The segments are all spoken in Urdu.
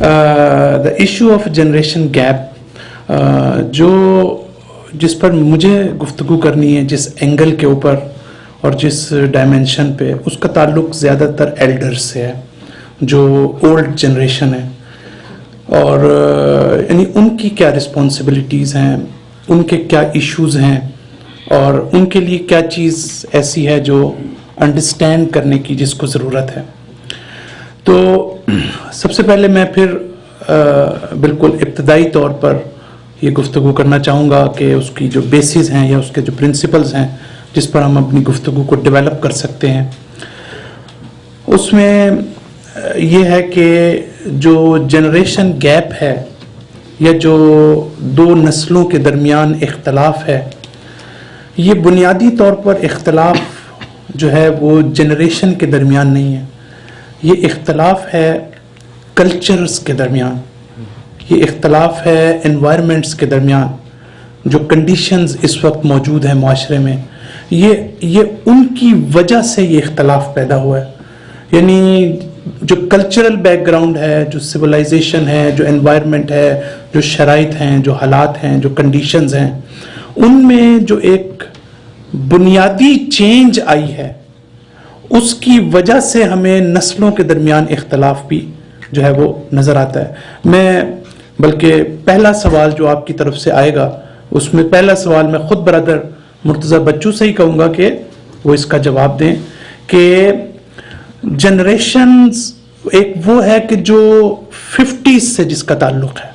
The issue of generation gap, جس پر مجھے گفتگو کرنی ہے، جس اینگل کے اوپر اور جس ڈائمنشن پہ، اس کا تعلق زیادہ تر ایلڈر سے ہے، جو اولڈ جنریشن ہے، اور یعنی ان کی کیا رسپانسبلٹیز ہیں، ان کے کیا ایشوز ہیں، اور ان کے لیے کیا چیز ایسی ہے جو انڈرسٹینڈ کرنے کی جس کو ضرورت ہے. تو سب سے پہلے میں پھر بالکل ابتدائی طور پر یہ گفتگو کرنا چاہوں گا کہ اس کی جو بیسز ہیں یا اس کے جو پرنسپلز ہیں جس پر ہم اپنی گفتگو کو ڈیولپ کر سکتے ہیں، اس میں یہ ہے کہ جو جنریشن گیپ ہے یا جو دو نسلوں کے درمیان اختلاف ہے، یہ بنیادی طور پر اختلاف جو ہے وہ جنریشن کے درمیان نہیں ہے، یہ اختلاف ہے کلچرز کے درمیان، یہ اختلاف ہے انوائرمنٹس کے درمیان. جو کنڈیشنز اس وقت موجود ہیں معاشرے میں، یہ ان کی وجہ سے یہ اختلاف پیدا ہوا ہے. یعنی جو کلچرل بیک گراؤنڈ ہے، جو سویلائزیشن ہے، جو انوائرمنٹ ہے، جو شرائط ہیں، جو حالات ہیں، جو کنڈیشنز ہیں، ان میں جو ایک بنیادی چینج آئی ہے، اس کی وجہ سے ہمیں نسلوں کے درمیان اختلاف بھی جو ہے وہ نظر آتا ہے. میں بلکہ پہلا سوال جو آپ کی طرف سے آئے گا، اس میں پہلا سوال میں خود برادر مرتضی بچو سے ہی کہوں گا کہ وہ اس کا جواب دیں کہ جنریشنز ایک وہ ہے کہ جو 50s سے جس کا تعلق ہے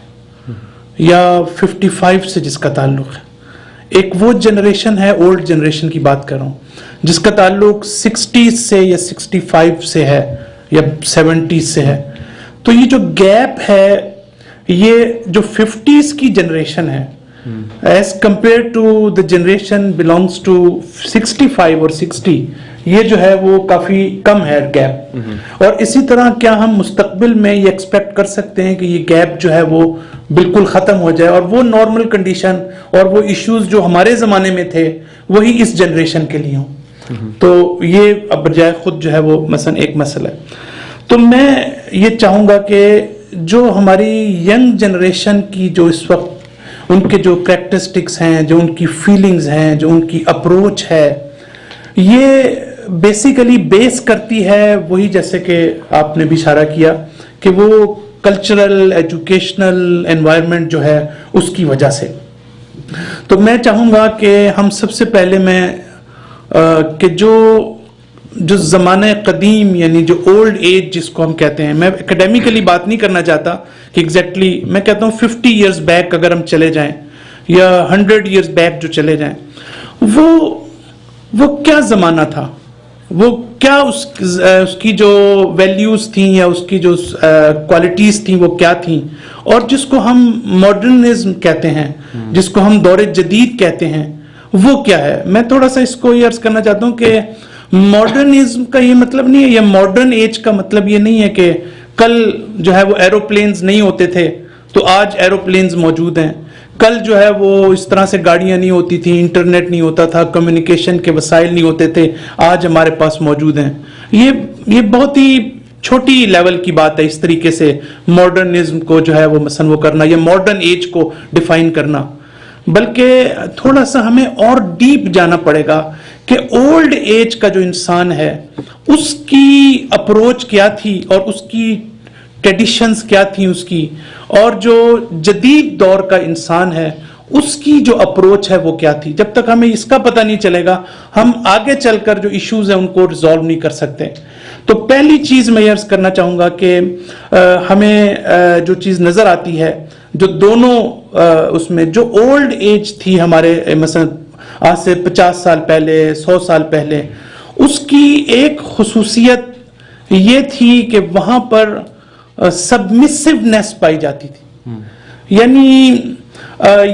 یا 55 سے جس کا تعلق ہے، ایک وہ جنریشن ہے، اولڈ جنریشن کی بات کر رہا ہوں، جس کا تعلق 60s سے یا 65 سے ہے یا 70s سے ہے. تو یہ جو گیپ ہے، یہ جو 50s کی جنریشن ہے as compare to the generation belongs to 65 اور 60، یہ جو ہے وہ کافی کم ہے گیپ. اور اسی طرح کیا ہم مستقبل میں یہ ایکسپیکٹ کر سکتے ہیں کہ یہ گیپ جو ہے وہ بالکل ختم ہو جائے اور وہ نارمل کنڈیشن اور وہ ایشوز جو ہمارے زمانے میں تھے وہی اس جنریشن کے لیے ہوں؟ تو یہ اب بجائے خود جو ہے وہ مثلا ایک مسئلہ ہے. تو میں یہ چاہوں گا کہ جو ہماری ینگ جنریشن کی جو اس وقت ان کے جو کریکٹرسٹکس ہیں، جو ان کی فیلنگز ہیں، جو ان کی اپروچ ہے، یہ بیسیکلی بیس کرتی ہے وہی جیسے کہ آپ نے بھی اشارہ کیا کہ وہ کلچرل ایجوکیشنل انوائرمنٹ جو ہے اس کی وجہ سے. تو میں چاہوں گا کہ ہم سب سے پہلے کہ جو زمانہ قدیم یعنی جو اولڈ ایج جس کو ہم کہتے ہیں، میں اکیڈیمیکلی بات نہیں کرنا چاہتا کہ ایگزیکٹلی میں کہتا ہوں 50 ایئرز بیک اگر ہم چلے جائیں یا 100 ایئرز بیک جو چلے جائیں، وہ کیا زمانہ تھا، وہ کیا اس کی جو ویلیوز تھیں یا اس کی جو کوالٹیز تھیں وہ کیا تھیں، اور جس کو ہم ماڈرنزم کہتے ہیں، جس کو ہم دور جدید کہتے ہیں، وہ کیا ہے. میں تھوڑا سا اس کو یہ عرض کرنا چاہتا ہوں کہ ماڈرنزم کا یہ مطلب نہیں ہے، یا ماڈرن ایج کا مطلب یہ نہیں ہے کہ کل جو ہے وہ ایروپلینز نہیں ہوتے تھے تو آج ایروپلینز موجود ہیں، کل جو ہے وہ اس طرح سے گاڑیاں نہیں ہوتی تھیں، انٹرنیٹ نہیں ہوتا تھا، کمیونیکیشن کے وسائل نہیں ہوتے تھے، آج ہمارے پاس موجود ہیں. یہ بہت ہی چھوٹی لیول کی بات ہے اس طریقے سے ماڈرنزم کو جو ہے وہ مثلا وہ کرنا یا ماڈرن ایج کو ڈیفائن کرنا. بلکہ تھوڑا سا ہمیں اور ڈیپ جانا پڑے گا کہ اولڈ ایج کا جو انسان ہے اس کی اپروچ کیا تھی اور اس کی ٹریڈیشنز کیا تھیں اس کی، اور جو جدید دور کا انسان ہے اس کی جو اپروچ ہے وہ کیا تھی. جب تک ہمیں اس کا پتہ نہیں چلے گا ہم آگے چل کر جو ایشوز ہیں ان کو ریزالو نہیں کر سکتے. تو پہلی چیز میں یہ عرض کرنا چاہوں گا کہ ہمیں جو چیز نظر آتی ہے جو دونوں اس میں جو اولڈ ایج تھی ہمارے مثلا آج سے 50 سال پہلے 100 سال پہلے، اس کی ایک خصوصیت یہ تھی کہ وہاں پر سبمسیونیس پائی جاتی تھی. یعنی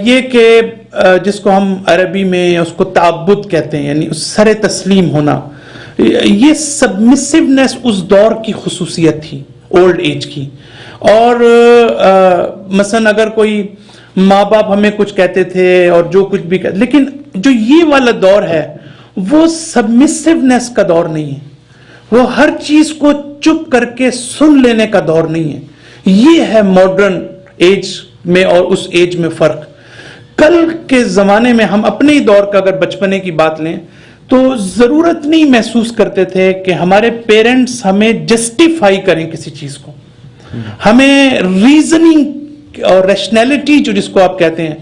یہ کہ جس کو ہم عربی میں اس کو تعبد کہتے ہیں، یعنی سر تسلیم ہونا، یہ سبمسیونیس اس دور کی خصوصیت تھی اولڈ ایج کی. اور مثلا اگر کوئی ماں باپ ہمیں کچھ کہتے تھے اور جو کچھ بھی کہتے، لیکن جو یہ والا دور ہے وہ سبمسیونیس کا دور نہیں ہے، وہ ہر چیز کو چپ کر کے سن لینے کا دور نہیں ہے. یہ ہے ماڈرن ایج میں اور اس ایج میں فرق. کل کے زمانے میں ہم اپنے ہی دور کا اگر بچپنے کی بات لیں تو ضرورت نہیں محسوس کرتے تھے کہ ہمارے پیرنٹس ہمیں جسٹیفائی کریں کسی چیز کو, ہمیں ریزننگ اور ریشنلٹی جو جس کو آپ کہتے ہیں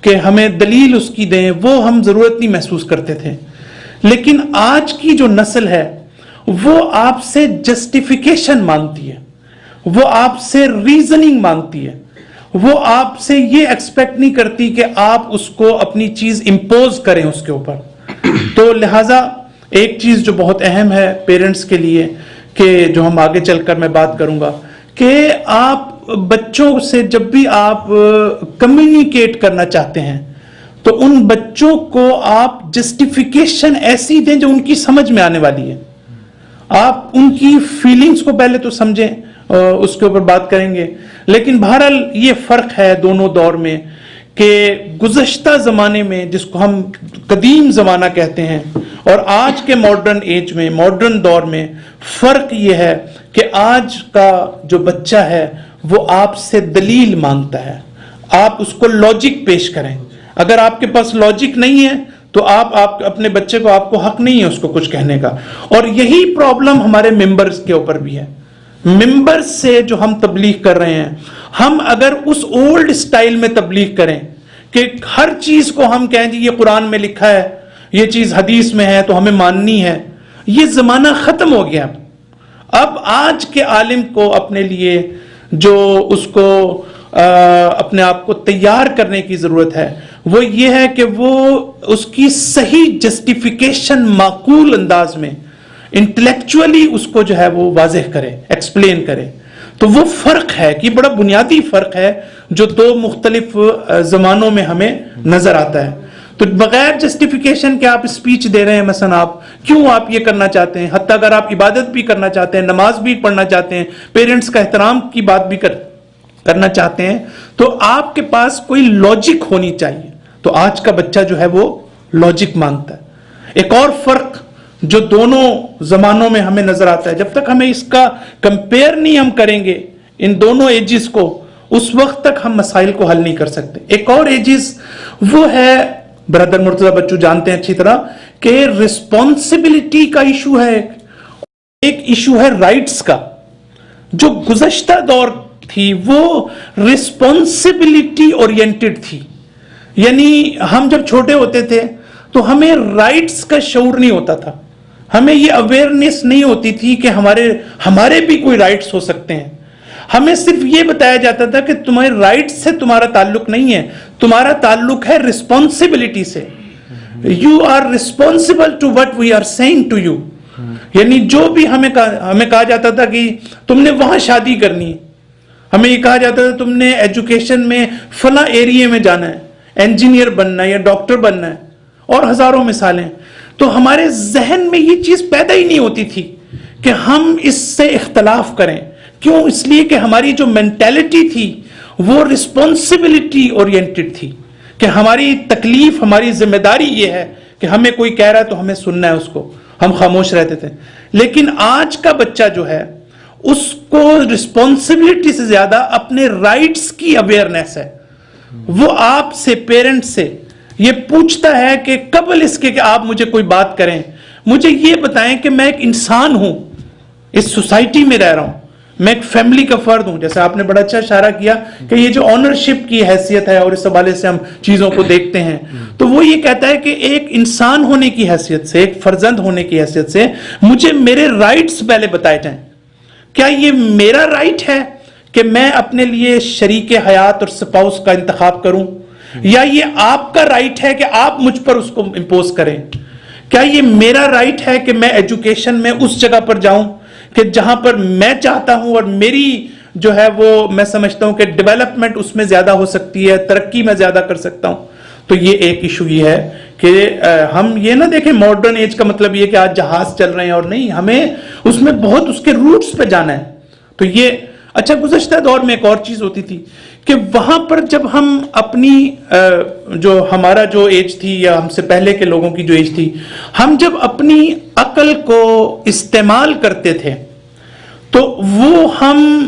کہ ہمیں دلیل اس کی دیں, وہ ہم ضرورت نہیں محسوس کرتے تھے. لیکن آج کی جو نسل ہے وہ آپ سے جسٹیفیکیشن مانگتی ہے, وہ آپ سے ریزننگ مانگتی ہے, وہ آپ سے یہ ایکسپیکٹ نہیں کرتی کہ آپ اس کو اپنی چیز امپوز کریں اس کے اوپر. تو لہٰذا ایک چیز جو بہت اہم ہے پیرنٹس کے لیے, کہ جو ہم آگے چل کر میں بات کروں گا, کہ آپ بچوں سے جب بھی آپ کمیونیکیٹ کرنا چاہتے ہیں تو ان بچوں کو آپ جسٹیفیکیشن ایسی دیں جو ان کی سمجھ میں آنے والی ہے. آپ ان کی فیلنگز کو پہلے تو سمجھیں, اس کے اوپر بات کریں گے. لیکن بہرحال یہ فرق ہے دونوں دور میں کہ گزشتہ زمانے میں جس کو ہم قدیم زمانہ کہتے ہیں اور آج کے ماڈرن ایج میں, ماڈرن دور میں فرق یہ ہے کہ آج کا جو بچہ ہے وہ آپ سے دلیل مانگتا ہے, آپ اس کو لاجک پیش کریں. اگر آپ کے پاس لاجک نہیں ہے تو آپ اپنے بچے کو, آپ کو حق نہیں ہے اس کو کچھ کہنے کا. اور یہی پرابلم ہمارے ممبرز کے اوپر بھی ہے. ممبر سے جو ہم تبلیغ کر رہے ہیں, ہم اگر اس اولڈ سٹائل میں تبلیغ کریں کہ ہر چیز کو ہم کہیں جی یہ قرآن میں لکھا ہے, یہ چیز حدیث میں ہے تو ہمیں ماننی ہے, یہ زمانہ ختم ہو گیا. اب آج کے عالم کو اپنے لیے جو اس کو اپنے آپ کو تیار کرنے کی ضرورت ہے وہ یہ ہے کہ وہ اس کی صحیح جسٹیفیکیشن معقول انداز میں انٹلیکچولی اس کو جو ہے وہ واضح کرے, ایکسپلین کرے. تو وہ فرق ہے کہ بڑا بنیادی فرق ہے جو دو مختلف زمانوں میں ہمیں نظر آتا ہے. تو بغیر جسٹیفیکیشن کے آپ اسپیچ دے رہے ہیں, مثلا آپ کیوں آپ یہ کرنا چاہتے ہیں, حتیٰ اگر آپ عبادت بھی کرنا چاہتے ہیں, نماز بھی پڑھنا چاہتے ہیں, پیرنٹس کا احترام کی بات بھی کرنا چاہتے ہیں, تو آپ کے پاس کوئی لاجک ہونی چاہیے. تو آج کا بچہ جو ہے وہ لاجک مانگتا ہے. ایک اور فرق جو دونوں زمانوں میں ہمیں نظر آتا ہے, جب تک ہمیں اس کا کمپیئر نہیں ہم کریں گے ان دونوں ایجز کو, اس وقت تک ہم مسائل کو حل نہیں کر سکتے. ایک اور ایجز وہ ہے, برادر مرتضی بچو جانتے ہیں اچھی طرح, کہ رسپانسبلٹی کا ایشو ہے, ایک ایشو ہے رائٹس کا. جو گزشتہ دور تھی وہ رسپانسبلٹی اورینٹڈ تھی. یعنی ہم جب چھوٹے ہوتے تھے تو ہمیں رائٹس کا شعور نہیں ہوتا تھا, ہمیں یہ اویئرنیس نہیں ہوتی تھی کہ ہمارے بھی کوئی رائٹس ہو سکتے ہیں. ہمیں صرف یہ بتایا جاتا تھا کہ تمہارے رائٹس سے تمہارا تعلق نہیں ہے, تمہارا تعلق ہے رسپانسبلٹی سے. You are responsible to what we are seeing to you. یعنی جو بھی ہمیں کہا جاتا تھا کہ تم نے وہاں شادی کرنی ہے, ہمیں یہ کہا جاتا تھا تم نے ایجوکیشن میں فلاں ایریے میں جانا ہے, انجینئر بننا ہے یا ڈاکٹر بننا ہے, اور ہزاروں مثالیں. تو ہمارے ذہن میں یہ چیز پیدا ہی نہیں ہوتی تھی کہ ہم اس سے اختلاف کریں. کیوں؟ اس لیے کہ ہماری جو مینٹیلٹی تھی وہ رسپانسبلٹی اورینٹڈ تھی, کہ ہماری تکلیف, ہماری ذمہ داری یہ ہے کہ ہمیں کوئی کہہ رہا ہے تو ہمیں سننا ہے اس کو, ہم خاموش رہتے تھے. لیکن آج کا بچہ جو ہے اس کو رسپانسبلٹی سے زیادہ اپنے رائٹس کی اویئرنیس ہے. وہ آپ سے, پیرنٹ سے یہ پوچھتا ہے کہ قبل اس کے کہ آپ مجھے کوئی بات کریں, مجھے یہ بتائیں کہ میں ایک انسان ہوں, اس سوسائٹی میں رہ رہا ہوں, میں ایک فیملی کا فرد ہوں. جیسے آپ نے بڑا اچھا اشارہ کیا کہ یہ جو آنرشپ کی حیثیت ہے اور اس حوالے سے ہم چیزوں کو دیکھتے ہیں, تو وہ یہ کہتا ہے کہ ایک انسان ہونے کی حیثیت سے, ایک فرزند ہونے کی حیثیت سے مجھے میرے رائٹس پہلے بتائے جائیں. کیا یہ میرا رائٹ ہے کہ میں اپنے لیے شریک حیات اور سپاؤس کا انتخاب کروں, یا یہ آپ کا رائٹ ہے کہ آپ مجھ پر اس کو امپوز کریں؟ کیا یہ میرا رائٹ ہے کہ میں ایجوکیشن میں اس جگہ پر جاؤں کہ جہاں پر میں چاہتا ہوں اور میری جو ہے وہ میں سمجھتا ہوں کہ ڈیولپمنٹ اس میں زیادہ ہو سکتی ہے, ترقی میں زیادہ کر سکتا ہوں؟ تو یہ ایک ایشو یہ ہے کہ ہم یہ نہ دیکھیں ماڈرن ایج کا مطلب یہ کہ آج جہاز چل رہے ہیں, اور نہیں, ہمیں اس میں بہت اس کے روٹس پہ جانا ہے. تو یہ اچھا, گزشتہ دور میں ایک اور چیز ہوتی تھی کہ وہاں پر جب ہم اپنی جو ہمارا جو ایج تھی یا ہم سے پہلے کے لوگوں کی جو ایج تھی, ہم جب اپنی عقل کو استعمال کرتے تھے تو وہ ہم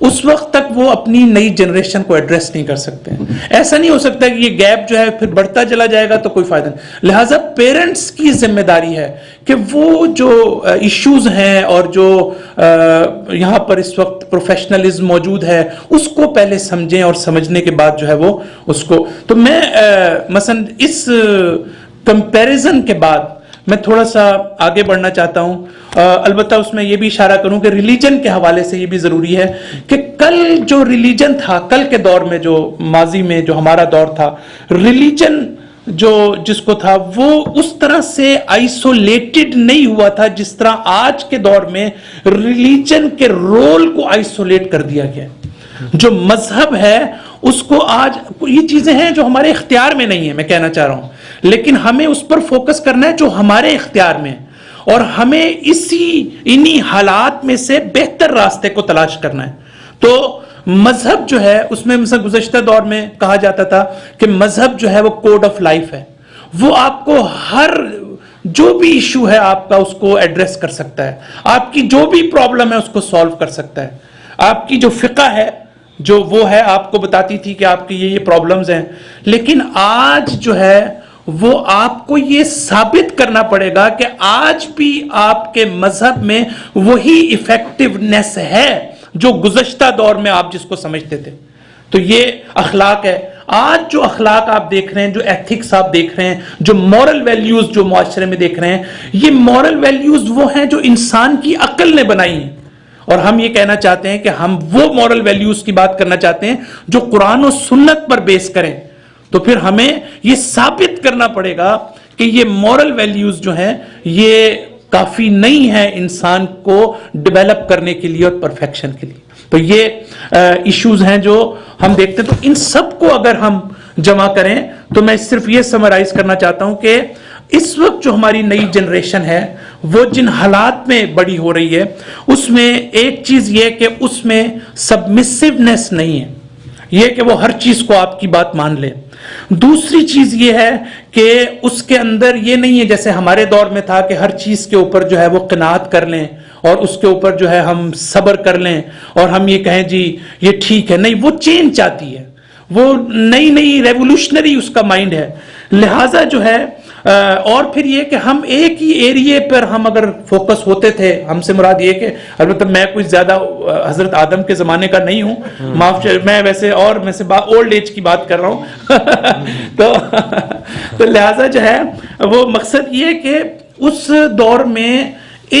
اس وقت تک وہ اپنی نئی جنریشن کو ایڈریس نہیں کر سکتے ہیں. ایسا نہیں ہو سکتا کہ یہ گیپ جو ہے پھر بڑھتا چلا جائے گا تو کوئی فائدہ نہیں. لہٰذا پیرنٹس کی ذمہ داری ہے کہ وہ جو ایشوز ہیں اور جو یہاں پر اس وقت پروفیشنلزم موجود ہے اس کو پہلے سمجھیں, اور سمجھنے کے بعد جو ہے وہ اس کو. تو میں مثلا اس کمپیریزن کے بعد میں تھوڑا سا آگے بڑھنا چاہتا ہوں. البتہ اس میں یہ بھی اشارہ کروں کہ ریلیجن کے حوالے سے یہ بھی ضروری ہے کہ کل جو ریلیجن تھا, کل کے دور میں جو ماضی میں جو ہمارا دور تھا, ریلیجن جو جس کو تھا وہ اس طرح سے آئسولیٹڈ نہیں ہوا تھا جس طرح آج کے دور میں ریلیجن کے رول کو آئسولیٹ کر دیا گیا. جو مذہب ہے اس کو آج یہ چیزیں ہیں جو ہمارے اختیار میں نہیں ہیں, میں کہنا چاہ رہا ہوں, لیکن ہمیں اس پر فوکس کرنا ہے جو ہمارے اختیار میں ہے, اور ہمیں انہی حالات میں سے بہتر راستے کو تلاش کرنا ہے. تو مذہب جو ہے اس میں مثلا گزشتہ دور میں کہا جاتا تھا کہ مذہب جو ہے وہ کوڈ آف لائف ہے, وہ آپ کو ہر جو بھی ایشو ہے آپ کا اس کو ایڈریس کر سکتا ہے, آپ کی جو بھی پرابلم ہے اس کو سالو کر سکتا ہے. آپ کی جو فقہ ہے جو وہ ہے آپ کو بتاتی تھی کہ آپ کی یہ پرابلمز ہیں, لیکن آج جو ہے وہ آپ کو یہ ثابت کرنا پڑے گا کہ آج بھی آپ کے مذہب میں وہی ایفیکٹونیس ہے جو گزشتہ دور میں آپ جس کو سمجھتے تھے. تو یہ اخلاق ہے. آج جو اخلاق آپ دیکھ رہے ہیں, جو ایتھکس آپ دیکھ رہے ہیں, جو مورل ویلیوز جو معاشرے میں دیکھ رہے ہیں, یہ مورل ویلیوز وہ ہیں جو انسان کی عقل نے بنائی ہیں. اور ہم یہ کہنا چاہتے ہیں کہ ہم وہ مورل ویلیوز کی بات کرنا چاہتے ہیں جو قرآن و سنت پر بیس کریں. تو پھر ہمیں یہ ثابت کرنا پڑے گا کہ یہ مورل ویلیوز جو ہیں یہ کافی نہیں ہے انسان کو ڈیولپ کرنے کے لیے اور پرفیکشن کے لیے. تو یہ ایشوز ہیں جو ہم دیکھتے ہیں. تو ان سب کو اگر ہم جمع کریں تو میں صرف یہ سمرائز کرنا چاہتا ہوں کہ اس وقت جو ہماری نئی جنریشن ہے وہ جن حالات میں بڑی ہو رہی ہے اس میں ایک چیز یہ کہ اس میں سبمسیونیس نہیں ہے, یہ کہ وہ ہر چیز کو آپ کی بات مان لے. دوسری چیز یہ ہے کہ اس کے اندر یہ نہیں ہے جیسے ہمارے دور میں تھا کہ ہر چیز کے اوپر جو ہے وہ قناعت کر لیں اور اس کے اوپر جو ہے ہم صبر کر لیں اور ہم یہ کہیں جی یہ ٹھیک ہے. نہیں, وہ چینج چاہتی ہے, وہ نئی ریولوشنری اس کا مائنڈ ہے. لہٰذا جو ہے اور پھر یہ کہ ہم ایک ہی ایریے پر ہم اگر فوکس ہوتے تھے, ہم سے مراد یہ کہ البتہ میں کچھ زیادہ حضرت آدم کے زمانے کا نہیں ہوں, معاف, میں ویسے اور میں سے اولڈ ایج کی بات کر رہا ہوں. تو لہٰذا جو ہے وہ مقصد یہ کہ اس دور میں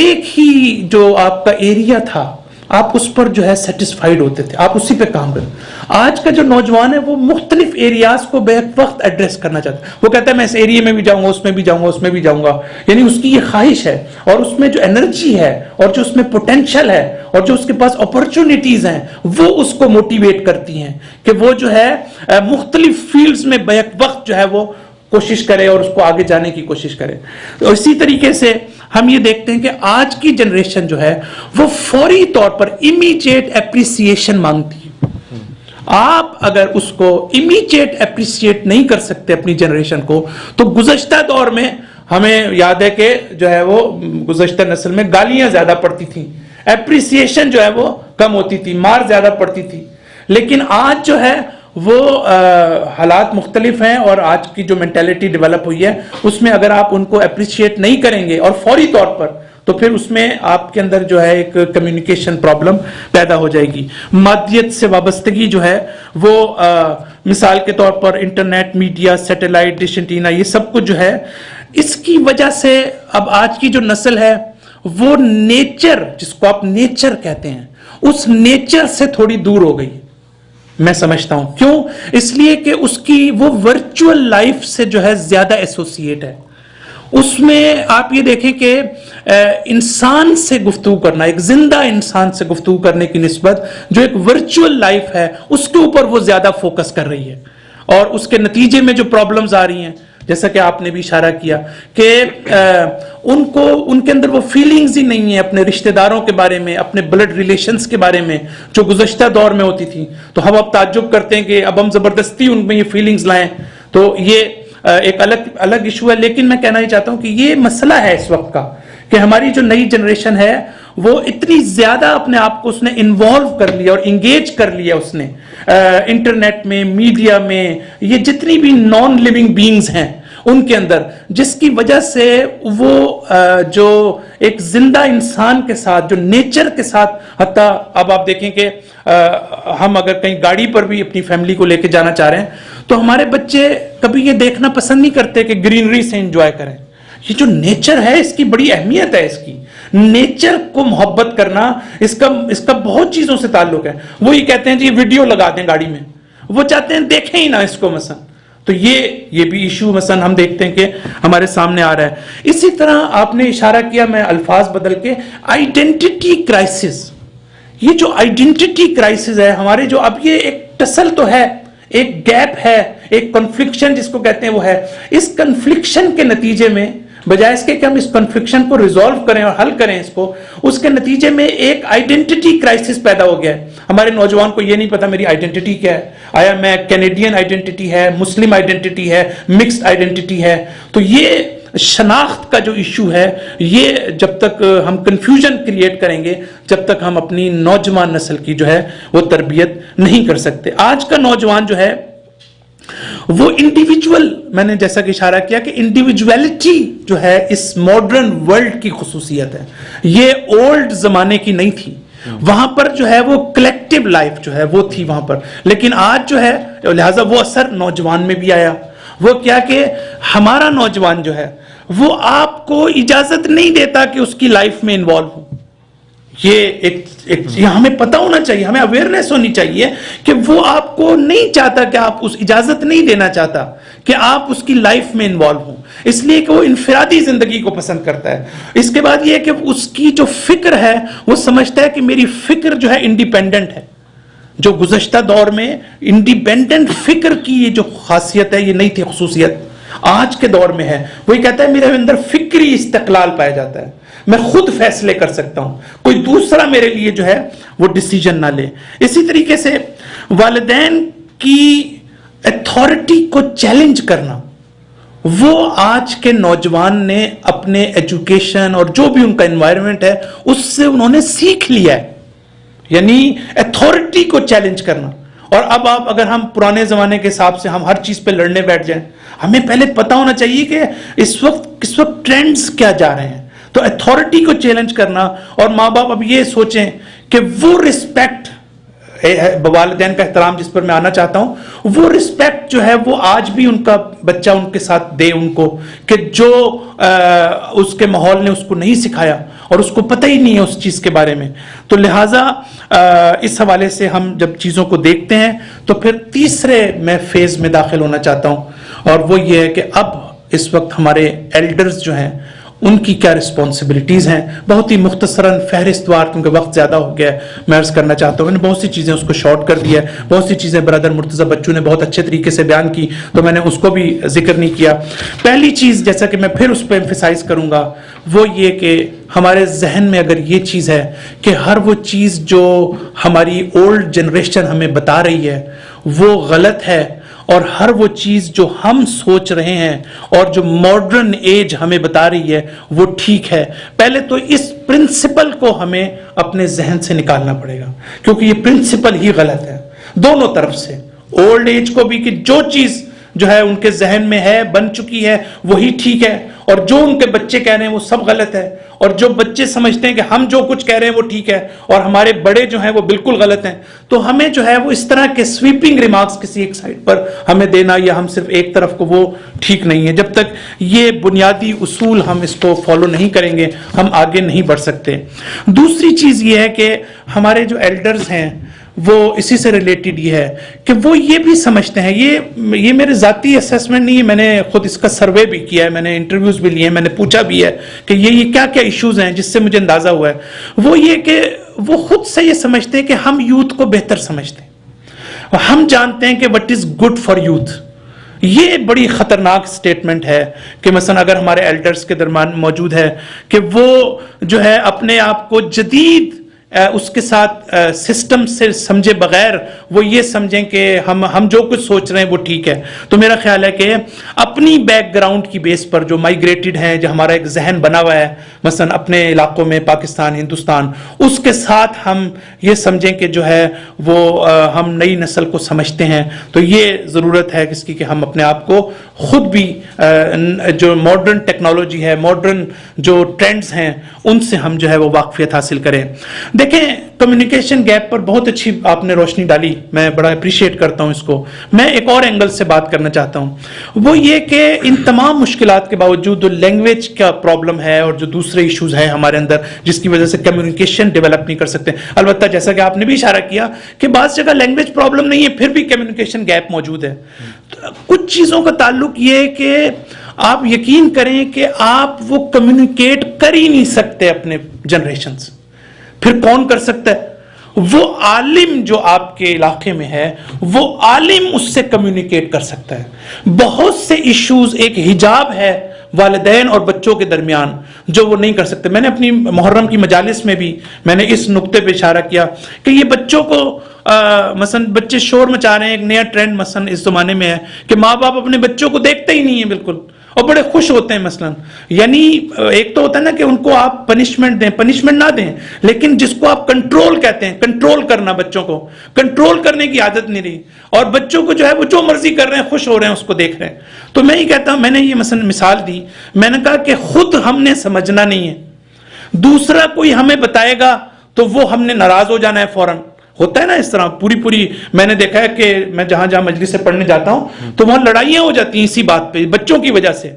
ایک ہی جو آپ کا ایریا تھا آپ اس پر جو ہے سیٹسفائیڈ ہوتے تھے, آپ اسی پہ کام کریں. آج کا جو نوجوان ہے وہ مختلف ایریاز کو بیک وقت ایڈریس کرنا چاہتا ہے. وہ کہتا ہے میں اس ایریے میں بھی جاؤں گا, اس میں بھی جاؤں گا, اس میں بھی جاؤں گا. یعنی اس کی یہ خواہش ہے اور اس میں جو انرجی ہے اور جو اس میں پوٹینشل ہے اور جو اس کے پاس اپرچونٹیز ہیں وہ اس کو موٹیویٹ کرتی ہیں کہ وہ جو ہے مختلف فیلڈز میں بیک وقت جو ہے وہ کوشش کرے اور اس کو آگے جانے کی کوشش کرے. اور اسی طریقے سے ہم یہ دیکھتے ہیں کہ آج کی جنریشن جو ہے وہ فوری طور پر امیجیٹ اپریسیشن مانگتی ہے. آپ اگر اس کو امیجیٹ اپریسیٹ نہیں کر سکتے اپنی جنریشن کو, تو گزشتہ دور میں ہمیں یاد ہے کہ جو ہے وہ گزشتہ نسل میں گالیاں زیادہ پڑتی تھیں, اپریسیشن جو ہے وہ کم ہوتی تھی, مار زیادہ پڑتی تھی. لیکن آج جو ہے وہ حالات مختلف ہیں اور آج کی جو مینٹیلٹی ڈیولپ ہوئی ہے اس میں اگر آپ ان کو اپریشیٹ نہیں کریں گے اور فوری طور پر, تو پھر اس میں آپ کے اندر جو ہے ایک کمیونیکیشن پرابلم پیدا ہو جائے گی. مادیت سے وابستگی جو ہے وہ مثال کے طور پر internet, media, satellite dish antenna, یہ سب کچھ جو ہے اس کی وجہ سے اب آج کی جو نسل ہے وہ نیچر, جس کو آپ نیچر کہتے ہیں, اس نیچر سے تھوڑی دور ہو گئی. میں سمجھتا ہوں کیوں, اس لیے کہ اس کی وہ ورچوئل لائف سے جو ہے زیادہ ایسوسیٹ ہے. اس میں آپ یہ دیکھیں کہ انسان سے گفتگو کرنا, ایک زندہ انسان سے گفتگو کرنے کی نسبت جو ایک ورچوئل لائف ہے اس کے اوپر وہ زیادہ فوکس کر رہی ہے. اور اس کے نتیجے میں جو پرابلمز آ رہی ہیں جیسا کہ آپ نے بھی اشارہ کیا کہ ان کے اندر وہ فیلنگز ہی نہیں ہیں اپنے رشتہ داروں کے بارے میں, اپنے بلڈ ریلیشنز کے بارے میں جو گزشتہ دور میں ہوتی تھی. تو ہم اب تعجب کرتے ہیں کہ اب ہم زبردستی ان میں یہ فیلنگز لائیں. تو یہ ایک الگ ایشو ہے. لیکن میں کہنا ہی چاہتا ہوں کہ یہ مسئلہ ہے اس وقت کا کہ ہماری جو نئی جنریشن ہے وہ اتنی زیادہ اپنے آپ کو اس نے انوالو کر لیا اور انگیج کر لیا اس نے انٹرنیٹ میں, میڈیا میں, یہ جتنی بھی نان لیونگ بینگز ہیں ان کے اندر, جس کی وجہ سے وہ جو ایک زندہ انسان کے ساتھ, جو نیچر کے ساتھ, حتیٰ اب آپ دیکھیں کہ ہم اگر کہیں گاڑی پر بھی اپنی فیملی کو لے کے جانا چاہ رہے ہیں تو ہمارے بچے کبھی یہ دیکھنا پسند نہیں کرتے کہ گرینری سے انجوائے کریں. یہ جو نیچر ہے اس کی بڑی اہمیت ہے, اس کی نیچر کو محبت کرنا, اس کا بہت چیزوں سے تعلق ہے. وہی کہتے ہیں جی ویڈیو لگا دیں گاڑی میں, وہ چاہتے ہیں دیکھیں ہی نہ اس کو مثلا. تو یہ بھی ایشو مثلا ہم دیکھتے ہیں کہ ہمارے سامنے آ رہا ہے. اسی طرح آپ نے اشارہ کیا, میں الفاظ بدل کے, آئیڈینٹی کرائسس. یہ جو آئیڈینٹی کرائسس ہے ہمارے, جو اب یہ ایک ٹسل تو ہے, ایک گیپ ہے, ایک کنفلکشن جس کو کہتے ہیں وہ ہے. اس کنفلکشن کے نتیجے میں بجائے اس کے کہ ہم اس کنفلکشن کو ریزالو کریں اور حل کریں اس کو, اس کے نتیجے میں ایک آئیڈینٹی کرائسس پیدا ہو گیا ہے. ہمارے نوجوان کو یہ نہیں پتا میری آئیڈینٹی کیا ہے, آیا میں کینیڈین آئیڈینٹی ہے, مسلم آئیڈینٹی ہے, مکسڈ آئیڈینٹی ہے. تو یہ شناخت کا جو ایشو ہے, یہ جب تک ہم کنفیوژن کریٹ کریں گے, جب تک ہم اپنی نوجوان نسل کی جو ہے وہ تربیت نہیں کر سکتے. آج کا نوجوان جو ہے وہ انڈیویجول, میں نے جیسا کہ اشارہ کیا کہ انڈیویجویلٹی جو ہے اس ماڈرن ورلڈ کی خصوصیت ہے. یہ اولڈ زمانے کی نہیں تھی, وہاں پر جو ہے وہ کلیکٹیو لائف جو ہے وہ تھی وہاں پر. لیکن آج جو ہے لہٰذا وہ اثر نوجوان میں بھی آیا. وہ کیا کہ ہمارا نوجوان جو ہے وہ آپ کو اجازت نہیں دیتا کہ اس کی لائف میں انوالو ہو. یہ ہمیں پتہ ہونا چاہیے, ہمیں اویئرنیس ہونی چاہیے کہ وہ آپ کو نہیں چاہتا, کہ آپ اس اجازت نہیں دینا چاہتا کہ آپ اس کی لائف میں انوالو ہوں, اس لیے کہ وہ انفرادی زندگی کو پسند کرتا ہے. اس کے بعد یہ کہ اس کی جو فکر ہے وہ سمجھتا ہے کہ میری فکر جو ہے انڈیپینڈنٹ ہے. جو گزشتہ دور میں انڈیپینڈنٹ فکر کی یہ جو خاصیت ہے یہ نہیں تھی, خصوصیت آج کے دور میں ہے. وہی کہتا ہے میرے اندر فکری استقلال پایا جاتا ہے, میں خود فیصلے کر سکتا ہوں, کوئی دوسرا میرے لیے جو ہے وہ ڈیسیجن نہ لے. اسی طریقے سے والدین کی اتھارٹی کو چیلنج کرنا, وہ آج کے نوجوان نے اپنے ایجوکیشن اور جو بھی ان کا انوائرمنٹ ہے اس سے انہوں نے سیکھ لیا ہے, یعنی اتھارٹی کو چیلنج کرنا. اور اب آپ اگر ہم پرانے زمانے کے حساب سے ہم ہر چیز پہ لڑنے بیٹھ جائیں, ہمیں پہلے پتا ہونا چاہیے کہ کس وقت ٹرینڈز کیا جا رہے ہیں. تو اتھارٹی کو چیلنج کرنا, اور ماں باپ اب یہ سوچیں کہ وہ رسپیکٹ, والدین کا احترام جس پر میں آنا چاہتا ہوں, وہ رسپیکٹ جو ہے وہ آج بھی ان کا بچہ ان کے ساتھ دے ان کو, کہ جو اس کے ماحول نے اس کو نہیں سکھایا اور اس کو پتہ ہی نہیں ہے اس چیز کے بارے میں. تو لہٰذا اس حوالے سے ہم جب چیزوں کو دیکھتے ہیں تو پھر تیسرے میں فیز میں داخل ہونا چاہتا ہوں, اور وہ یہ ہے کہ اب اس وقت ہمارے ایلڈرز جو ہیں ان کی کیا رسپانسبلٹیز ہیں. بہت ہی مختصراً فہرست وار, کیونکہ وقت زیادہ ہو گیا ہے, میں عرض کرنا چاہتا ہوں. میں نے بہت سی چیزیں اس کو شارٹ کر دیا ہے, بہت سی چیزیں برادر مرتضی بچو نے بہت اچھے طریقے سے بیان کی, تو میں نے اس کو بھی ذکر نہیں کیا. پہلی چیز جیسا کہ میں پھر اس پہ ایمفیسائز کروں گا وہ یہ کہ ہمارے ذہن میں اگر یہ چیز ہے کہ ہر وہ چیز جو ہماری اولڈ جنریشن ہمیں بتا رہی ہے وہ غلط ہے, اور ہر وہ چیز جو ہم سوچ رہے ہیں اور جو ماڈرن ایج ہمیں بتا رہی ہے وہ ٹھیک ہے, پہلے تو اس پرنسپل کو ہمیں اپنے ذہن سے نکالنا پڑے گا, کیونکہ یہ پرنسپل ہی غلط ہے دونوں طرف سے. اولڈ ایج کو بھی کہ جو چیز جو ہے ان کے ذہن میں ہے, بن چکی ہے, وہی ٹھیک ہے, اور جو ان کے بچے کہہ رہے ہیں وہ سب غلط ہے, اور جو بچے سمجھتے ہیں کہ ہم جو کچھ کہہ رہے ہیں وہ ٹھیک ہے اور ہمارے بڑے جو ہیں وہ بالکل غلط ہیں. تو ہمیں جو ہے وہ اس طرح کے سویپنگ ریمارکس کسی ایک سائڈ پر ہمیں دینا, یا ہم صرف ایک طرف کو, وہ ٹھیک نہیں ہے. جب تک یہ بنیادی اصول ہم اس کو فالو نہیں کریں گے ہم آگے نہیں بڑھ سکتے. دوسری چیز یہ ہے کہ ہمارے جو ایلڈرز ہیں وہ اسی سے ریلیٹڈ یہ ہے کہ وہ یہ بھی سمجھتے ہیں, یہ میرے ذاتی اسیسمنٹ نہیں ہے, میں نے خود اس کا سروے بھی کیا ہے, میں نے انٹرویوز بھی لیے ہیں, میں نے پوچھا بھی ہے کہ یہ کیا کیا ایشوز ہیں, جس سے مجھے اندازہ ہوا ہے. وہ یہ کہ وہ خود سے یہ سمجھتے ہیں کہ ہم یوتھ کو بہتر سمجھتے ہیں, ہم جانتے ہیں کہ what is good for youth. یہ بڑی خطرناک سٹیٹمنٹ ہے کہ مثلا اگر ہمارے ایلڈرز کے درمیان موجود ہے کہ وہ جو ہے اپنے آپ کو جدید اس کے ساتھ سسٹم سے سمجھے بغیر وہ یہ سمجھیں کہ ہم جو کچھ سوچ رہے ہیں وہ ٹھیک ہے. تو میرا خیال ہے کہ اپنی بیک گراؤنڈ کی بیس پر جو مائگریٹڈ ہیں, جو ہمارا ایک ذہن بنا ہوا ہے مثلا اپنے علاقوں میں پاکستان, ہندوستان, اس کے ساتھ ہم یہ سمجھیں کہ جو ہے وہ ہم نئی نسل کو سمجھتے ہیں. تو یہ ضرورت ہے اس کی کہ ہم اپنے آپ کو خود بھی جو ماڈرن ٹیکنالوجی ہے, ماڈرن جو ٹرینڈز ہیں, ان سے ہم جو ہے وہ واقفیت حاصل کریں. دیکھیں کمیونیکیشن گیپ پر بہت اچھی آپ نے روشنی ڈالی, میں بڑا اپریشیٹ کرتا ہوں اس کو. میں ایک اور اینگل سے بات کرنا چاہتا ہوں, وہ یہ کہ ان تمام مشکلات کے باوجود جو لینگویج کا پرابلم ہے اور جو دوسرے ایشوز ہیں ہمارے اندر جس کی وجہ سے کمیونیکیشن ڈیولپ نہیں کر سکتے, البتہ جیسا کہ آپ نے بھی اشارہ کیا کہ بعض جگہ لینگویج پرابلم نہیں ہے پھر بھی کمیونیکیشن گیپ موجود ہے. کچھ چیزوں کا تعلق یہ ہے کہ آپ یقین کریں کہ آپ وہ کمیونیکیٹ کر ہی نہیں سکتے اپنے جنریشن سے, پھر کون کر سکتا ہے؟ وہ عالم جو آپ کے علاقے میں ہے وہ عالم اس سے کمیونیکیٹ کر سکتا ہے. بہت سے ایشوز, ایک حجاب ہے والدین اور بچوں کے درمیان جو وہ نہیں کر سکتے. میں نے اپنی محرم کی مجالس میں بھی میں نے اس نقطے پہ اشارہ کیا کہ یہ بچوں کو مثلا بچے شور مچا رہے ہیں, ایک نیا ٹرینڈ مثلا اس زمانے میں ہے کہ ماں باپ اپنے بچوں کو دیکھتے ہی نہیں ہیں بالکل, اور بڑے خوش ہوتے ہیں مثلا. یعنی ایک تو ہوتا ہے نا کہ ان کو آپ پنشمنٹ دیں, پنشمنٹ نہ دیں, لیکن جس کو آپ کنٹرول کہتے ہیں, کنٹرول کرنا, بچوں کو کنٹرول کرنے کی عادت نہیں رہی, اور بچوں کو جو ہے وہ جو مرضی کر رہے ہیں, خوش ہو رہے ہیں, اس کو دیکھ رہے ہیں. تو میں یہ کہتا ہوں, میں نے یہ مثلا مثال دی, میں نے کہا کہ خود ہم نے سمجھنا نہیں ہے, دوسرا کوئی ہمیں بتائے گا تو وہ ہم نے ناراض ہو جانا ہے فوراً. ہوتا ہے نا اس طرح پوری میں نے دیکھا ہے کہ میں جہاں مجلس سے پڑھنے جاتا ہوں تو وہاں لڑائیاں ہو جاتی ہیں اسی بات پہ, بچوں کی وجہ سے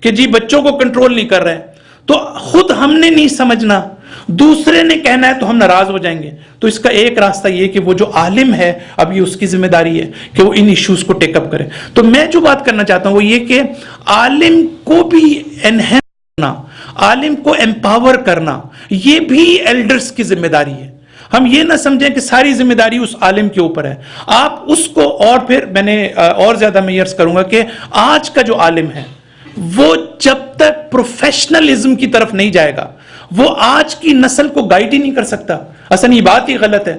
کہ جی بچوں کو کنٹرول نہیں کر رہے. تو خود ہم نے نہیں سمجھنا, دوسرے نے کہنا ہے تو ہم ناراض ہو جائیں گے. تو اس کا ایک راستہ یہ کہ وہ جو عالم ہے اب یہ اس کی ذمہ داری ہے کہ وہ ان ایشوز کو ٹیک اپ کرے. تو میں جو بات کرنا چاہتا ہوں وہ یہ کہ عالم کو بھی انہینس کرنا, عالم کو امپاور کرنا, یہ بھی ایلڈرز کی ذمہ داری ہے. ہم یہ نہ سمجھیں کہ ساری ذمہ داری اس عالم کے اوپر ہے. آپ اس کو, اور پھر میں نے اور زیادہ میں عرض کروں گا کہ آج کا جو عالم ہے وہ جب تک پروفیشنلزم کی طرف نہیں جائے گا وہ آج کی نسل کو گائیڈ ہی نہیں کر سکتا. اصل یہ بات ہی غلط ہے.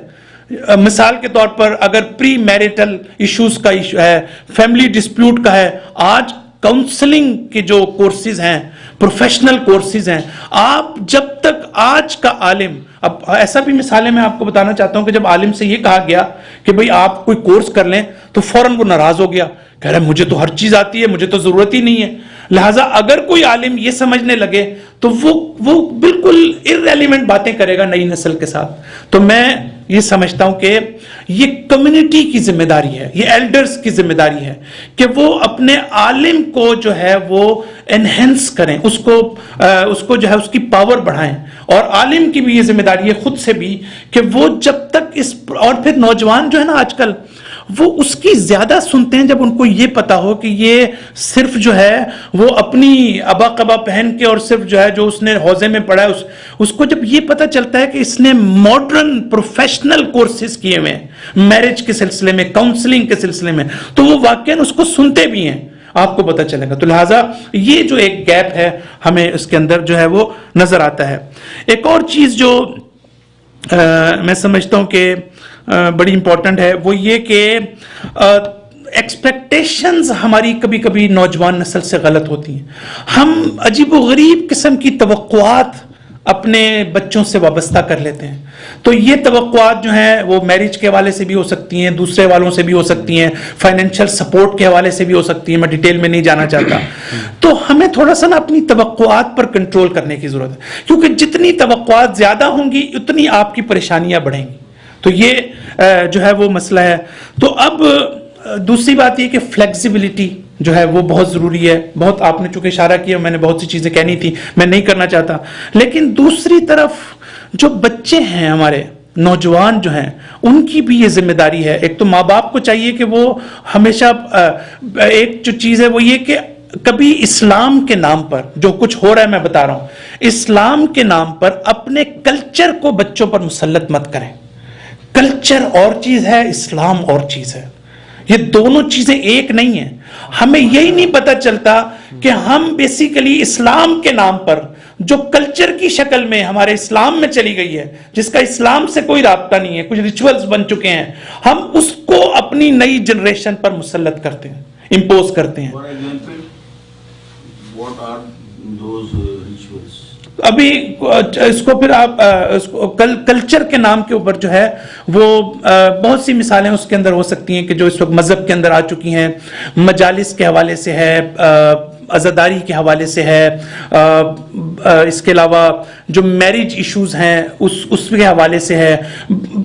مثال کے طور پر اگر پری میریٹل ایشوز کا ایشو ہے, فیملی ڈسپیوٹ کا ہے, آج کاؤنسلنگ کے جو کورسز ہیں, پروفیشنل کورسز ہیں, آپ جب تک آج کا عالم, اب ایسا بھی مثالیں میں آپ کو بتانا چاہتا ہوں کہ جب عالم سے یہ کہا گیا کہ بھئی آپ کوئی کورس کر لیں تو فوراً وہ ناراض ہو گیا, کہہ رہا ہے مجھے تو ہر چیز آتی ہے, مجھے تو ضرورت ہی نہیں ہے. لہٰذا اگر کوئی عالم یہ سمجھنے لگے تو وہ بالکل irrelevant باتیں کرے گا نئی نسل کے ساتھ. تو میں یہ سمجھتا ہوں کہ یہ کمیونٹی کی ذمہ داری ہے, یہ ایلڈرز کی ذمہ داری ہے کہ وہ اپنے عالم کو جو ہے وہ انہینس کریں, اس کو جو ہے اس کی پاور بڑھائیں. اور عالم کی بھی یہ ذمہ داری ہے خود سے بھی کہ وہ جب تک اور پھر نوجوان جو ہے نا آج کل وہ اس کی زیادہ سنتے ہیں جب ان کو یہ پتا ہو کہ یہ صرف جو ہے وہ اپنی ابا قبا پہن کے اور صرف جو ہے جو اس نے حوزے میں پڑھا ہے اس کو جب یہ پتا چلتا ہے کہ اس نے ماڈرن پروفیشنل کورسز کیے ہوئے ہیں میرج کے سلسلے میں, کاؤنسلنگ کے سلسلے میں, تو وہ واقعاً اس کو سنتے بھی ہیں, آپ کو پتا چلے گا. تو لہٰذا یہ جو ایک گیپ ہے ہمیں اس کے اندر جو ہے وہ نظر آتا ہے. ایک اور چیز جو میں سمجھتا ہوں کہ بڑی امپورٹنٹ ہے وہ یہ کہ ایکسپیکٹیشنز ہماری کبھی کبھی نوجوان نسل سے غلط ہوتی ہیں. ہم عجیب و غریب قسم کی توقعات اپنے بچوں سے وابستہ کر لیتے ہیں. تو یہ توقعات جو ہیں وہ میرج کے حوالے سے بھی ہو سکتی ہیں, دوسرے والوں سے بھی ہو سکتی ہیں, فائنینشیل سپورٹ کے حوالے سے بھی ہو سکتی ہیں, میں ڈیٹیل میں نہیں جانا چاہتا. تو ہمیں تھوڑا سا نا اپنی توقعات پر کنٹرول کرنے کی ضرورت ہے, کیونکہ جتنی توقعات زیادہ ہوں گی اتنی آپ کی پریشانیاں بڑھیں گی. تو یہ جو ہے وہ مسئلہ ہے. تو اب دوسری بات یہ کہ فلیکسیبلٹی جو ہے وہ بہت ضروری ہے. بہت آپ نے چونکہ اشارہ کیا, میں نے بہت سی چیزیں کہنی تھی, میں نہیں کرنا چاہتا. لیکن دوسری طرف جو بچے ہیں ہمارے, نوجوان جو ہیں, ان کی بھی یہ ذمہ داری ہے. ایک تو ماں باپ کو چاہیے کہ وہ ہمیشہ ایک جو چیز ہے وہ یہ کہ کبھی اسلام کے نام پر جو کچھ ہو رہا ہے میں بتا رہا ہوں, اسلام کے نام پر اپنے کلچر کو بچوں پر مسلط مت کریں. کلچر اور چیز ہے, اسلام اور چیز ہے. یہ دونوں چیزیں ایک نہیں ہیں. ہمیں یہی نہیں پتا چلتا کہ ہم بیسیکلی اسلام کے نام پر جو کلچر کی شکل میں ہمارے اسلام میں چلی گئی ہے, جس کا اسلام سے کوئی رابطہ نہیں ہے, کچھ ریچولز بن چکے ہیں, ہم اس کو اپنی نئی جنریشن پر مسلط کرتے ہیں, امپوز کرتے ہیں. ابھی اس کو پھر آپ کلچر کے نام کے اوپر جو ہے وہ بہت سی مثالیں اس کے اندر ہو سکتی ہیں کہ جو اس وقت مذہب کے اندر آ چکی ہیں, مجالس کے حوالے سے ہے, عزاداری کے حوالے سے ہے, اس کے علاوہ جو میرج ایشوز ہیں اس کے حوالے سے ہے.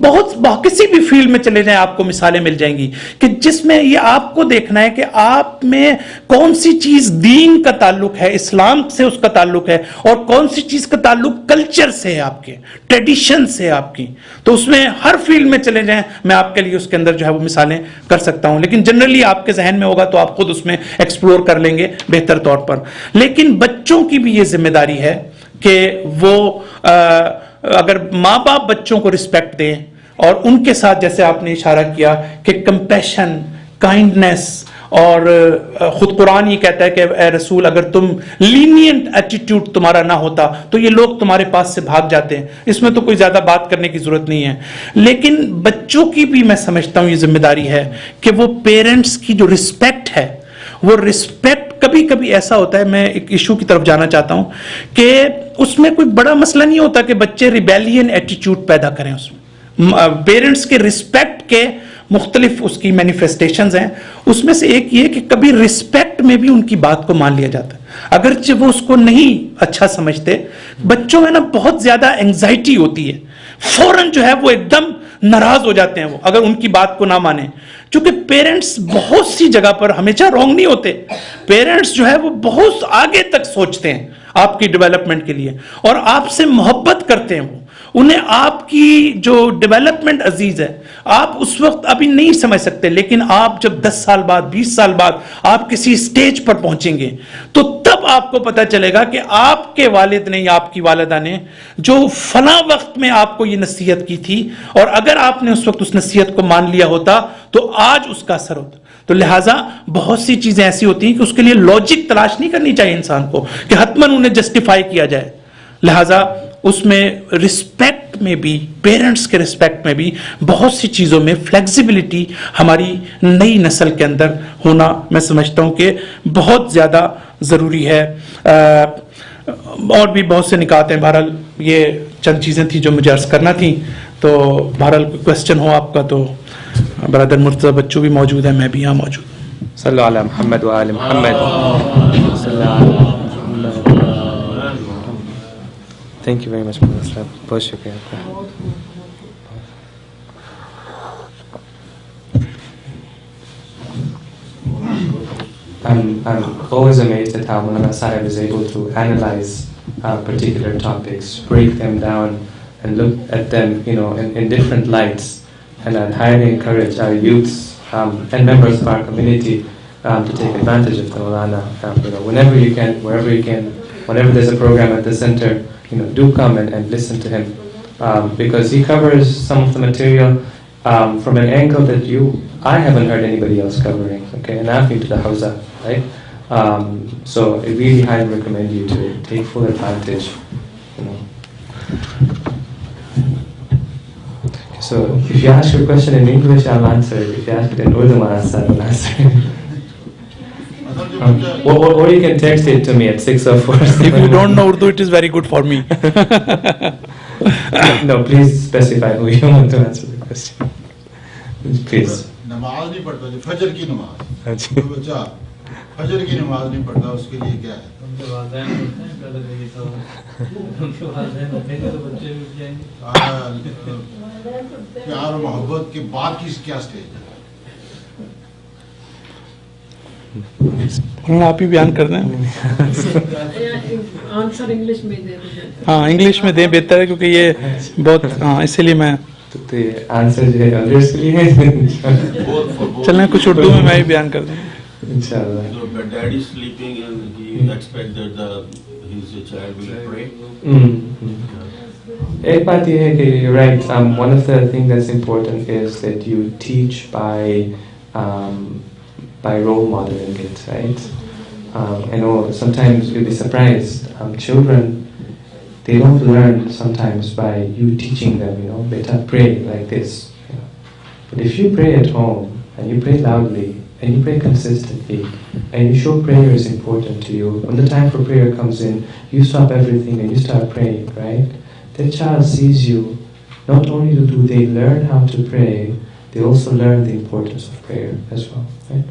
بہت کسی بھی فیلڈ میں چلے جائیں آپ کو مثالیں مل جائیں گی کہ جس میں یہ آپ کو دیکھنا ہے کہ آپ میں کون سی چیز دین کا تعلق ہے, اسلام سے اس کا تعلق ہے, اور کون سی چیز کا تعلق کلچر سے ہے, آپ کے ٹریڈیشن سے ہے آپ کی. تو اس میں ہر فیلڈ میں چلے جائیں, میں آپ کے لیے اس کے اندر جو ہے وہ مثالیں کر سکتا ہوں, لیکن جنرلی آپ کے ذہن میں ہوگا تو آپ خود اس میں ایکسپلور کر لیں گے بہتر طور پر. لیکن بچوں کی بھی یہ ذمہ داری ہے کہ وہ اگر ماں باپ بچوں کو رسپیکٹ دیں اور ان کے ساتھ, جیسے آپ نے اشارہ کیا کہ کمپیشن, کائنڈنس, اور خود قرآن یہ کہتا ہے کہ اے رسول اگر تم لینینٹ ایٹیٹیوڈ تمہارا نہ ہوتا تو یہ لوگ تمہارے پاس سے بھاگ جاتے ہیں. اس میں تو کوئی زیادہ بات کرنے کی ضرورت نہیں ہے. لیکن بچوں کی بھی میں سمجھتا ہوں یہ ذمہ داری ہے کہ وہ پیرنٹس کی جو رسپیکٹ ہے, وہ رسپیکٹ کبھی کبھی ایسا ہوتا ہے, میں ایک ایشو کی طرف جانا چاہتا ہوں کہ اس میں کوئی بڑا مسئلہ نہیں ہوتا کہ بچے ریبیلین ایٹیٹیوڈ پیدا کریں. اس میں پیرنٹس کے رسپیکٹ کے مختلف اس کی مینیفیسٹیشنز ہیں. اس میں سے ایک یہ کہ کبھی رسپیکٹ میں بھی ان کی بات کو مان لیا جاتا ہے اگرچہ وہ اس کو نہیں اچھا سمجھتے. بچوں میں نا بہت زیادہ اینگزائٹی ہوتی ہے, فوراً جو ہے وہ ایک دم ناراض ہو جاتے ہیں وہ اگر ان کی بات کو نہ مانیں. چونکہ پیرنٹس بہت سی جگہ پر ہمیشہ رونگ نہیں ہوتے, پیرنٹس جو ہے وہ بہت آگے تک سوچتے ہیں آپ کی ڈیولپمنٹ کے لیے, اور آپ سے محبت کرتے ہیں. وہ انہیں آپ کی جو ڈیولپمنٹ عزیز ہے, آپ اس وقت ابھی نہیں سمجھ سکتے, لیکن آپ جب 10 سال بعد 20 سال بعد آپ کسی سٹیج پر پہنچیں گے تو تب آپ کو پتہ چلے گا کہ آپ کے والد نے یا آپ کی والدہ نے جو فلاں وقت میں آپ کو یہ نصیحت کی تھی, اور اگر آپ نے اس وقت اس نصیحت کو مان لیا ہوتا تو آج اس کا اثر ہوتا. تو لہٰذا بہت سی چیزیں ایسی ہوتی ہیں کہ اس کے لیے لاجک تلاش نہیں کرنی چاہیے انسان کو کہ حتماً انہیں جسٹیفائی کیا جائے. لہٰذا اس میں رسپیکٹ میں بھی, پیرنٹس کے رسپیکٹ میں بھی بہت سی چیزوں میں فلیکسیبلٹی ہماری نئی نسل کے اندر ہونا میں سمجھتا ہوں کہ بہت زیادہ ضروری ہے. اور بھی بہت سے نکات ہیں. بہرحال یہ چند چیزیں تھیں جو مجھے عرض کرنا تھیں. تو بہرحال کوئی کوشچن ہو آپ کا تو برادر مرتضی بچو بھی موجود ہیں, میں بھی یہاں موجود ہوں. صلی اللہ علیہ محمد و آل محمد. صلی اللہ علیہ محمد. تھینک یو ویری مچ صاحب, بہت شکریہ آپ کا. I'm always amazed at how Maulana Sahib is able to analyze particular topics, break them down and look at them, in different lights. And I highly encourage our youths and members of our community to take advantage of the Maulana. Whenever you can, wherever you can, whenever there's a program at the center, do come and listen to him, because he covers some of the material from an angle that I haven't heard anybody else covering. Okay, and I've been to the Hawza, right? So I really highly recommend you to take full advantage. So if you ask your question in English, I'll answer it. If you ask it in Urdu, I'll answer it. Or you can text it to me at 604. If you don't know Urdu, it is very good for me. No, please specify who you want to answer the question. Please. نماز نہیں پڑھتا جو فجر کی نماز, بچہ فجر کی نماز نہیں پڑھتا, اس کے لیے کیا ہے؟ پیار و محبت کے بعد کی کیا اسٹیج ہے؟ آپ ہی بیان کر دیں. آنسر انگلش میں دے دیں. ہاں انگلش میں دیں, بہتر ہے, کیونکہ یہ بہت اسی لیے میں آنسر جو ہے ادرس کے لیے ہے. چلیں کچھ اردو میں ہی بیان کر دوں انشاءاللہ. Daddy sleeping and he expects that his child will pray. ایک بات یہ ہے کہ you're right. One of the things that's important is that you teach by by role modeling it, right? I know sometimes you'll be surprised. Children, they don't learn sometimes by you teaching them, better pray like this. But if you pray at home, and you pray loudly, and you pray consistently, and you show prayer is important to you, when the time for prayer comes in, you stop everything and you start praying, right? The child sees you. Not only do they learn how to pray, they also learn the importance of prayer as well, right?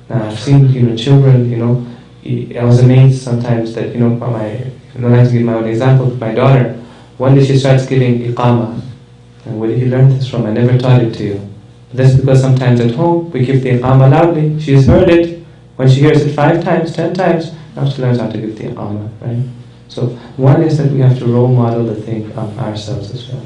Now I've seen, children, I was amazed sometimes that, I like to give my own example. My daughter, one day she starts giving iqamah. And where did you learn this from? I never taught it to you. That's because sometimes at home we give the iqamah loudly. She's heard it. When she hears it 5 times, 10 times, now she learns how to give the iqamah, right? So one is that we have to role model the thing ourselves as well.